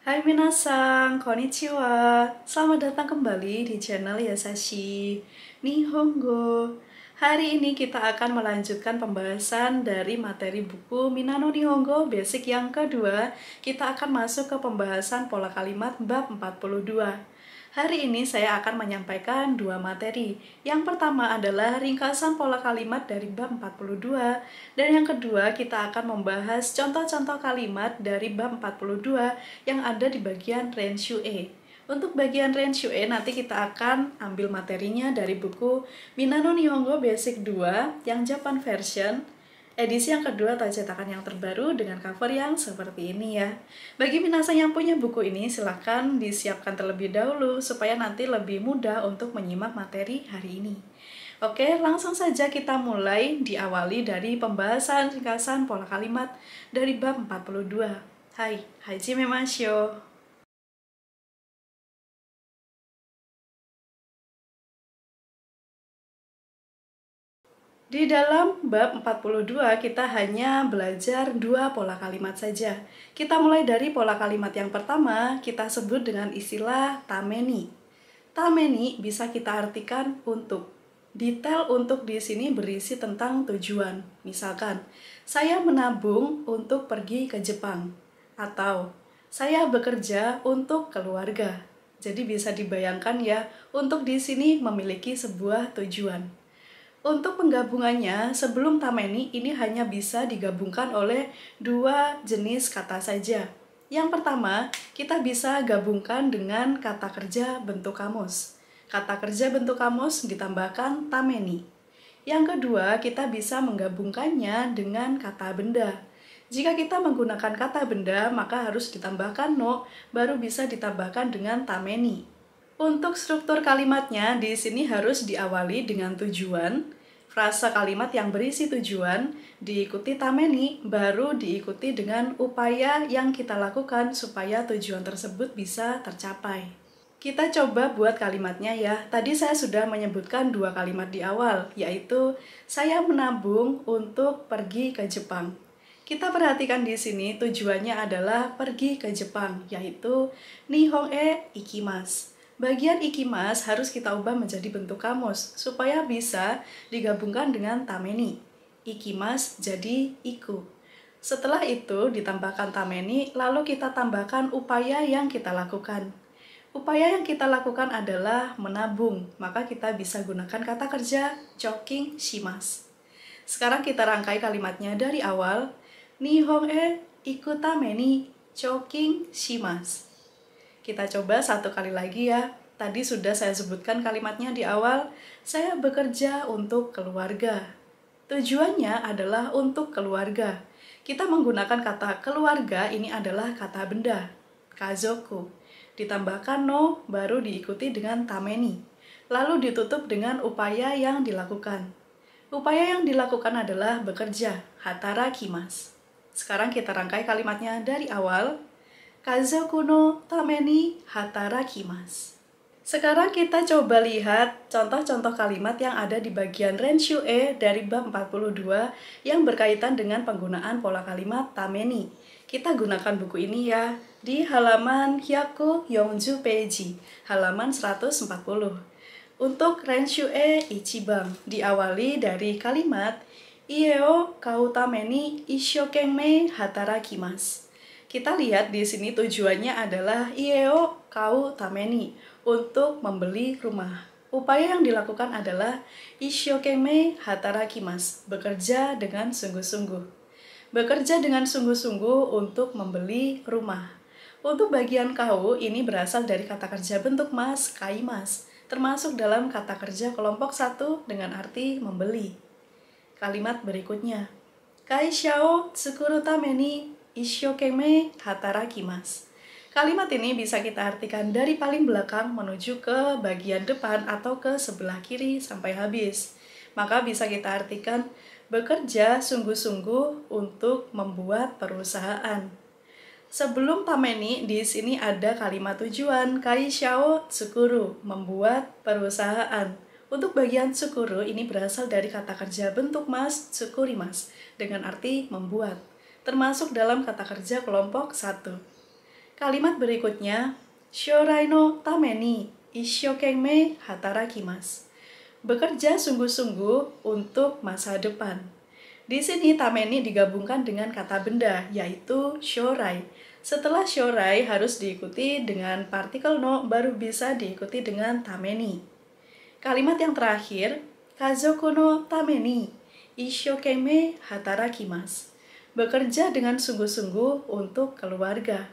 Hai minasang, konnichiwa. Selamat datang kembali di channel Yasashi Nihongo. Hari ini kita akan melanjutkan pembahasan dari materi buku Minano Nihongo Basic yang kedua. Kita akan masuk ke pembahasan pola kalimat bab 42. Hari ini saya akan menyampaikan dua materi. Yang pertama adalah ringkasan pola kalimat dari bab 42, dan yang kedua kita akan membahas contoh-contoh kalimat dari bab 42 yang ada di bagian Renshu E. Untuk bagian Renshu E nanti kita akan ambil materinya dari buku Minano Nihongo Basic 2 yang Japan version edisi yang kedua atau cetakan yang terbaru dengan cover yang seperti ini ya. Bagi minasang yang punya buku ini silahkan disiapkan terlebih dahulu supaya nanti lebih mudah untuk menyimak materi hari ini. Oke, langsung saja kita mulai diawali dari pembahasan ringkasan pola kalimat dari bab 42. Hai, hajime masyo. Di dalam bab 42 kita hanya belajar dua pola kalimat saja. Kita mulai dari pola kalimat yang pertama, kita sebut dengan istilah tameni. Tameni bisa kita artikan untuk. Detail untuk di sini berisi tentang tujuan. Misalkan, saya menabung untuk pergi ke Jepang. Atau, saya bekerja untuk keluarga. Jadi bisa dibayangkan ya, untuk di sini memiliki sebuah tujuan. Untuk penggabungannya, sebelum tameni ini hanya bisa digabungkan oleh dua jenis kata saja. Yang pertama, kita bisa gabungkan dengan kata kerja bentuk kamus. Kata kerja bentuk kamus ditambahkan tameni. Yang kedua, kita bisa menggabungkannya dengan kata benda. Jika kita menggunakan kata benda, maka harus ditambahkan no, baru bisa ditambahkan dengan tameni. Untuk struktur kalimatnya, di sini harus diawali dengan tujuan, frasa kalimat yang berisi tujuan, diikuti tameni, baru diikuti dengan upaya yang kita lakukan supaya tujuan tersebut bisa tercapai. Kita coba buat kalimatnya ya. Tadi saya sudah menyebutkan dua kalimat di awal, yaitu saya menabung untuk pergi ke Jepang. Kita perhatikan di sini tujuannya adalah pergi ke Jepang, yaitu Nihon e ikimasu. Bagian ikimas harus kita ubah menjadi bentuk kamus, supaya bisa digabungkan dengan tameni. Ikimas jadi iku. Setelah itu ditambahkan tameni, lalu kita tambahkan upaya yang kita lakukan. Upaya yang kita lakukan adalah menabung, maka kita bisa gunakan kata kerja choking shimasu. Sekarang kita rangkai kalimatnya dari awal. Nihon e iku tameni choking shimasu. Kita coba satu kali lagi ya. Tadi sudah saya sebutkan kalimatnya di awal. Saya bekerja untuk keluarga. Tujuannya adalah untuk keluarga. Kita menggunakan kata keluarga, ini adalah kata benda. Kazoku. Ditambahkan no, baru diikuti dengan tameni. Lalu ditutup dengan upaya yang dilakukan. Upaya yang dilakukan adalah bekerja. Hatarakimasu. Sekarang kita rangkai kalimatnya dari awal. Kazoku no tameni hatarakimasu. Sekarang kita coba lihat contoh-contoh kalimat yang ada di bagian Renshu E dari bab 42 yang berkaitan dengan penggunaan pola kalimat tameni. Kita gunakan buku ini ya, di halaman Hyaku Yonju Peiji, halaman 140. Untuk Renshu E Ichiban, diawali dari kalimat Ie o kau tameni isshokenmei hatarakimasu. Kita lihat di sini tujuannya adalah ieo kau tameni, untuk membeli rumah. Upaya yang dilakukan adalah isshokenmei hatarakimasu, bekerja dengan sungguh-sungguh. Bekerja dengan sungguh-sungguh untuk membeli rumah. Untuk bagian kau ini berasal dari kata kerja bentuk mas, kaimas, termasuk dalam kata kerja kelompok 1 dengan arti membeli. Kalimat berikutnya. Kaisha o tsukuru tameni isshokenmei hatarakimasu. Kalimat ini bisa kita artikan dari paling belakang menuju ke bagian depan atau ke sebelah kiri sampai habis. Maka bisa kita artikan bekerja sungguh-sungguh untuk membuat perusahaan. Sebelum tameni di sini ada kalimat tujuan kaisha o tsukuru, membuat perusahaan. Untuk bagian tsukuru ini berasal dari kata kerja bentuk mas, tsukurimasu, dengan arti membuat, termasuk dalam kata kerja kelompok 1. Kalimat berikutnya, Shorai no tameni isshokenmei hatarakimasu. Bekerja sungguh-sungguh untuk masa depan. Di sini tameni digabungkan dengan kata benda, yaitu shorai. Setelah shorai harus diikuti dengan partikel no, baru bisa diikuti dengan tameni. Kalimat yang terakhir, kazoku no tameni isshokenmei hatarakimasu. Bekerja dengan sungguh-sungguh untuk keluarga.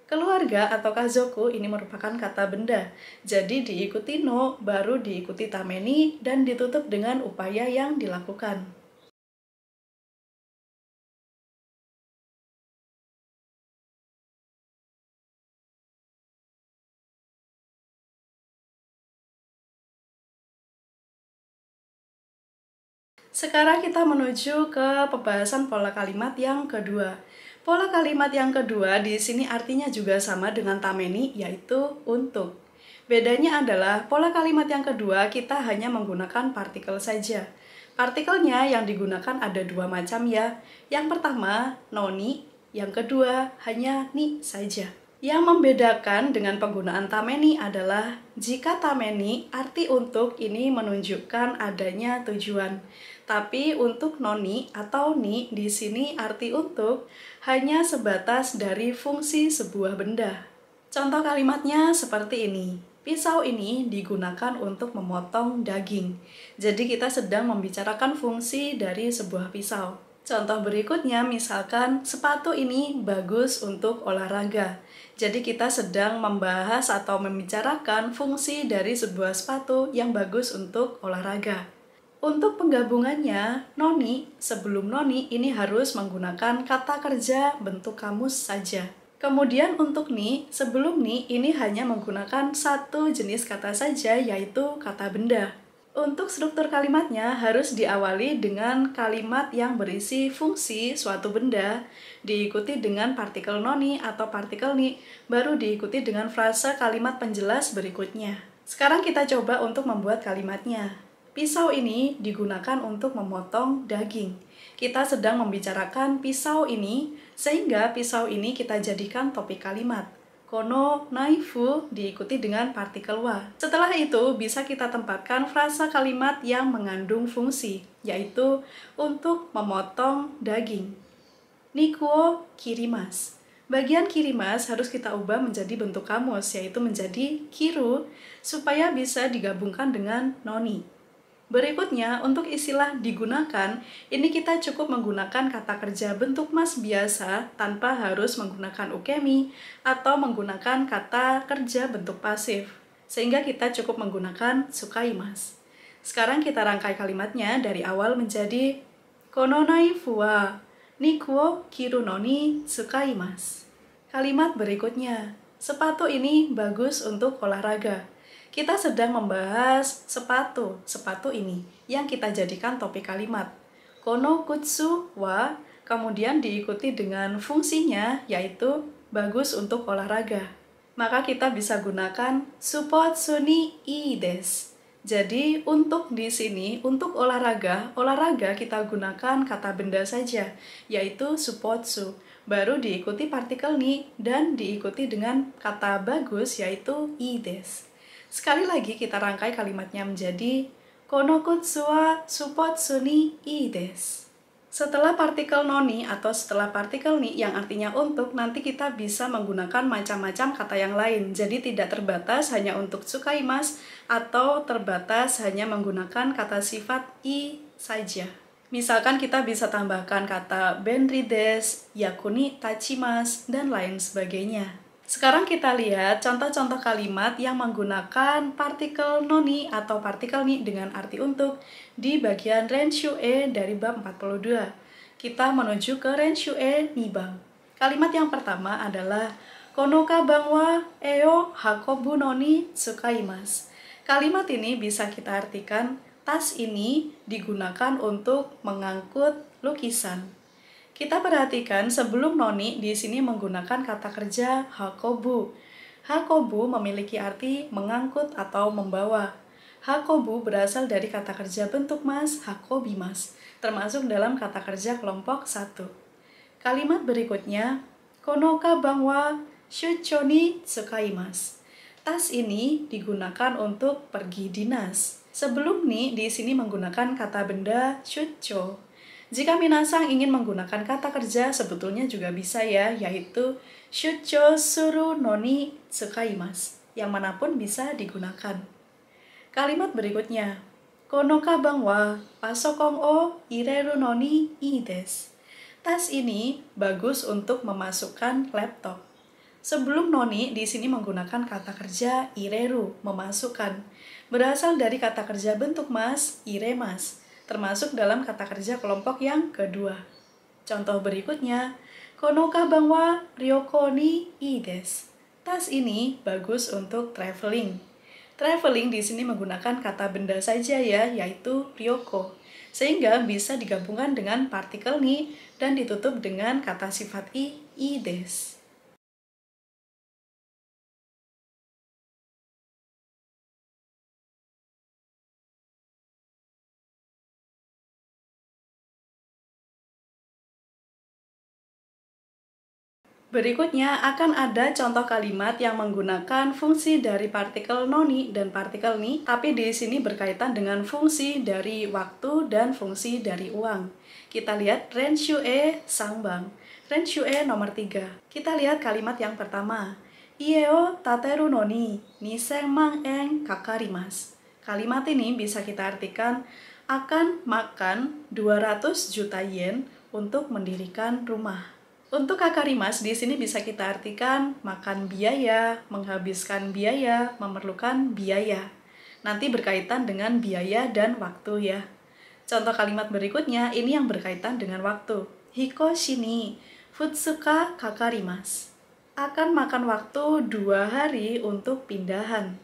Keluarga atau kazoku ini merupakan kata benda, jadi diikuti no, baru diikuti tameni, dan ditutup dengan upaya yang dilakukan. Sekarang kita menuju ke pembahasan pola kalimat yang kedua. Pola kalimat yang kedua di sini artinya juga sama dengan tameni, yaitu untuk. Bedanya adalah pola kalimat yang kedua kita hanya menggunakan partikel saja. Partikelnya yang digunakan ada dua macam ya. Yang pertama, noni, yang kedua hanya ni saja. Yang membedakan dengan penggunaan tameni adalah jika tameni arti untuk ini menunjukkan adanya tujuan. Tapi untuk noni atau ni di sini arti untuk hanya sebatas dari fungsi sebuah benda. Contoh kalimatnya seperti ini. Pisau ini digunakan untuk memotong daging. Jadi kita sedang membicarakan fungsi dari sebuah pisau. Contoh berikutnya misalkan sepatu ini bagus untuk olahraga. Jadi kita sedang membahas atau membicarakan fungsi dari sebuah sepatu yang bagus untuk olahraga. Untuk penggabungannya, noni sebelum noni ini harus menggunakan kata kerja bentuk kamus saja. Kemudian untuk ni sebelum ni ini hanya menggunakan satu jenis kata saja, yaitu kata benda. Untuk struktur kalimatnya harus diawali dengan kalimat yang berisi fungsi suatu benda, diikuti dengan partikel noni atau partikel ni, baru diikuti dengan frase kalimat penjelas berikutnya. Sekarang kita coba untuk membuat kalimatnya. Pisau ini digunakan untuk memotong daging. Kita sedang membicarakan pisau ini, sehingga pisau ini kita jadikan topik kalimat. Kono naifu diikuti dengan partikel wa. Setelah itu bisa kita tempatkan frasa kalimat yang mengandung fungsi, yaitu untuk memotong daging. Nikuo kirimas. Bagian kirimas harus kita ubah menjadi bentuk kamus, yaitu menjadi kiru, supaya bisa digabungkan dengan noni. Berikutnya, untuk istilah digunakan, ini kita cukup menggunakan kata kerja bentuk mas biasa tanpa harus menggunakan ukemi atau menggunakan kata kerja bentuk pasif, sehingga kita cukup menggunakan sukaimas. Sekarang kita rangkai kalimatnya dari awal menjadi kono naifu wa nikuo kiru no ni sukaimasu. Kalimat berikutnya, sepatu ini bagus untuk olahraga. Kita sedang membahas sepatu ini yang kita jadikan topik kalimat. Kono kutsu wa, kemudian diikuti dengan fungsinya yaitu bagus untuk olahraga. Maka kita bisa gunakan suppotsu ni ii desu. Jadi untuk di sini, untuk olahraga kita gunakan kata benda saja, yaitu suppotsu. Baru diikuti partikel ni dan diikuti dengan kata bagus yaitu ii desu. Sekali lagi kita rangkai kalimatnya menjadi kono kutsu wa suppotsu ni ii desu. Setelah partikel noni atau setelah partikel ni yang artinya untuk, nanti kita bisa menggunakan macam-macam kata yang lain. Jadi tidak terbatas hanya untuk sukaimas atau terbatas hanya menggunakan kata sifat i saja. Misalkan kita bisa tambahkan kata benri desu, yakuni tachimasu, dan lain sebagainya. Sekarang kita lihat contoh-contoh kalimat yang menggunakan partikel noni atau partikel ni dengan arti untuk di bagian renshu e dari bab 42. Kita menuju ke renshu e nibang. Kalimat yang pertama adalah kono kabang wa eo hakobu noni tsukaimasu. Kalimat ini bisa kita artikan tas ini digunakan untuk mengangkut lukisan. Kita perhatikan sebelum noni di sini menggunakan kata kerja hakobu. Hakobu memiliki arti mengangkut atau membawa. Hakobu berasal dari kata kerja bentuk mas, hakobimas, termasuk dalam kata kerja kelompok 1. Kalimat berikutnya, kono kabang wa shucho ni tsukaimasu. Tas ini digunakan untuk pergi dinas. Sebelum ni di sini menggunakan kata benda shucho. Jika minasang ingin menggunakan kata kerja sebetulnya juga bisa ya, yaitu shucho suru no ni tsukaimasu. Yang manapun bisa digunakan. Kalimat berikutnya. Kono kabang wa pasokon o ireru no ni ii desu. Tas ini bagus untuk memasukkan laptop. Sebelum noni di sini menggunakan kata kerja ireru, memasukkan. Berasal dari kata kerja bentuk mas, iremas, termasuk dalam kata kerja kelompok yang kedua. Contoh berikutnya, kono kabang wa ryoko ni ii desu. Tas ini bagus untuk traveling. Traveling di sini menggunakan kata benda saja ya, yaitu ryoko. Sehingga bisa digabungkan dengan partikel ni dan ditutup dengan kata sifat ii desu. Berikutnya akan ada contoh kalimat yang menggunakan fungsi dari partikel noni dan partikel ni, tapi di sini berkaitan dengan fungsi dari waktu dan fungsi dari uang. Kita lihat renshue sangbang. Renshue nomor 3. Kita lihat kalimat yang pertama. Ie o tateru noni 2000 en kakarimasu. Kalimat ini bisa kita artikan akan makan 200 juta yen untuk mendirikan rumah. Untuk kakarimas di sini bisa kita artikan makan biaya, menghabiskan biaya, memerlukan biaya. Nanti berkaitan dengan biaya dan waktu ya. Contoh kalimat berikutnya ini yang berkaitan dengan waktu. Hikoshi ni futsuka kakarimasu. Akan makan waktu 2 hari untuk pindahan.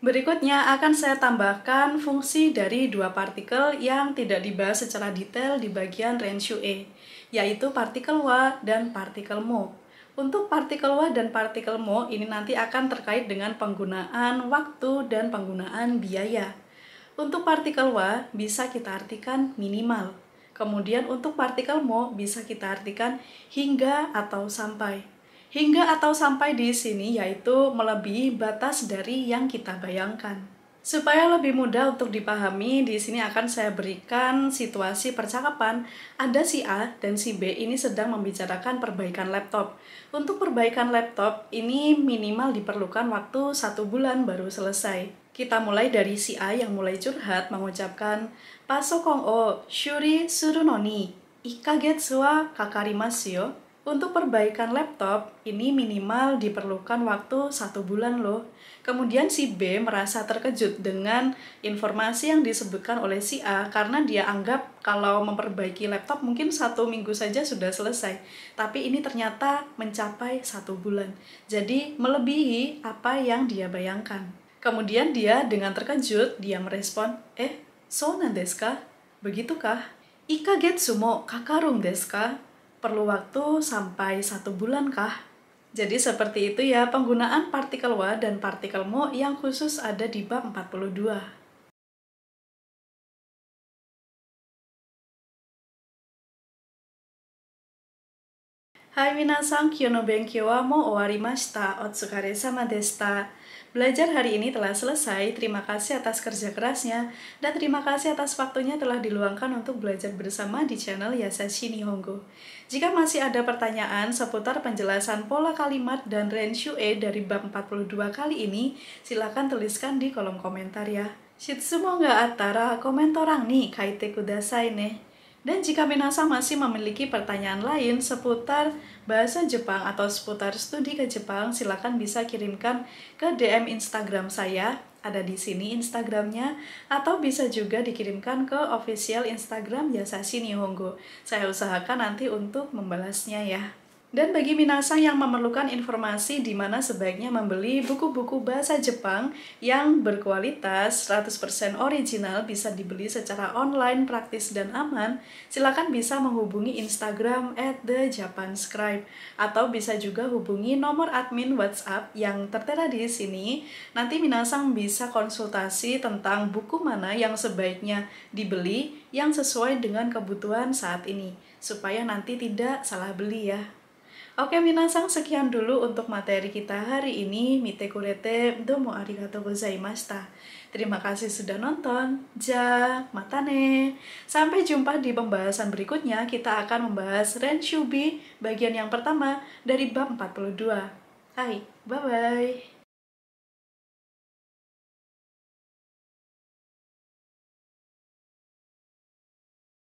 Berikutnya akan saya tambahkan fungsi dari dua partikel yang tidak dibahas secara detail di bagian renshue, yaitu partikel wa dan partikel mo. Untuk partikel wa dan partikel mo ini nanti akan terkait dengan penggunaan waktu dan penggunaan biaya. Untuk partikel wa bisa kita artikan minimal. Kemudian untuk partikel mo bisa kita artikan hingga atau sampai. Hingga atau sampai di sini yaitu melebihi batas dari yang kita bayangkan. Supaya lebih mudah untuk dipahami, di sini akan saya berikan situasi percakapan. Ada si A dan si B ini sedang membicarakan perbaikan laptop. Untuk perbaikan laptop ini minimal diperlukan waktu 1 bulan baru selesai. Kita mulai dari si A yang mulai curhat mengucapkan, Pasokon o shuri suru no ni 1 kagetsu wa kakarimasu yo. Untuk perbaikan laptop, ini minimal diperlukan waktu 1 bulan loh. Kemudian si B merasa terkejut dengan informasi yang disebutkan oleh si A karena dia anggap kalau memperbaiki laptop mungkin 1 minggu saja sudah selesai. Tapi ini ternyata mencapai 1 bulan. Jadi melebihi apa yang dia bayangkan. Kemudian dia dengan terkejut, dia merespon, so nan desu ka? Begitukah? 1 kagetsu mo kakarung desu ka? Perlu waktu sampai 1 bulan kah? Jadi seperti itu ya penggunaan partikel wa dan partikel mo yang khusus ada di bab 42. Hai minasan, kyou no benkyou wa mo owarimashita. Otsukaresama deshita. Belajar hari ini telah selesai, terima kasih atas kerja kerasnya, dan terima kasih atas waktunya telah diluangkan untuk belajar bersama di channel Yasashi Nihongo. Jika masih ada pertanyaan seputar penjelasan pola kalimat dan renshue dari bab 42 kali ini, silakan tuliskan di kolom komentar ya. Shitsumo ga attara komentorang ni kaite kudasai ne. Dan jika minasang masih memiliki pertanyaan lain seputar bahasa Jepang atau seputar studi ke Jepang, silakan bisa kirimkan ke DM Instagram saya, ada di sini Instagramnya, atau bisa juga dikirimkan ke official Instagram Yasashi Nihongo. Saya usahakan nanti untuk membalasnya ya. Dan bagi minasang yang memerlukan informasi di mana sebaiknya membeli buku-buku bahasa Jepang yang berkualitas 100% original bisa dibeli secara online, praktis, dan aman, silakan bisa menghubungi Instagram @thejapanscribe atau bisa juga hubungi nomor admin WhatsApp yang tertera di sini. Nanti minasang bisa konsultasi tentang buku mana yang sebaiknya dibeli yang sesuai dengan kebutuhan saat ini, supaya nanti tidak salah beli ya. Oke, minasang, sekian dulu untuk materi kita hari ini. Mite kurete domo arigatou gozaimashita. Terima kasih sudah nonton. Ja, matane. Sampai jumpa di pembahasan berikutnya. Kita akan membahas Renshubi bagian yang pertama dari bab 42. Hai, bye-bye.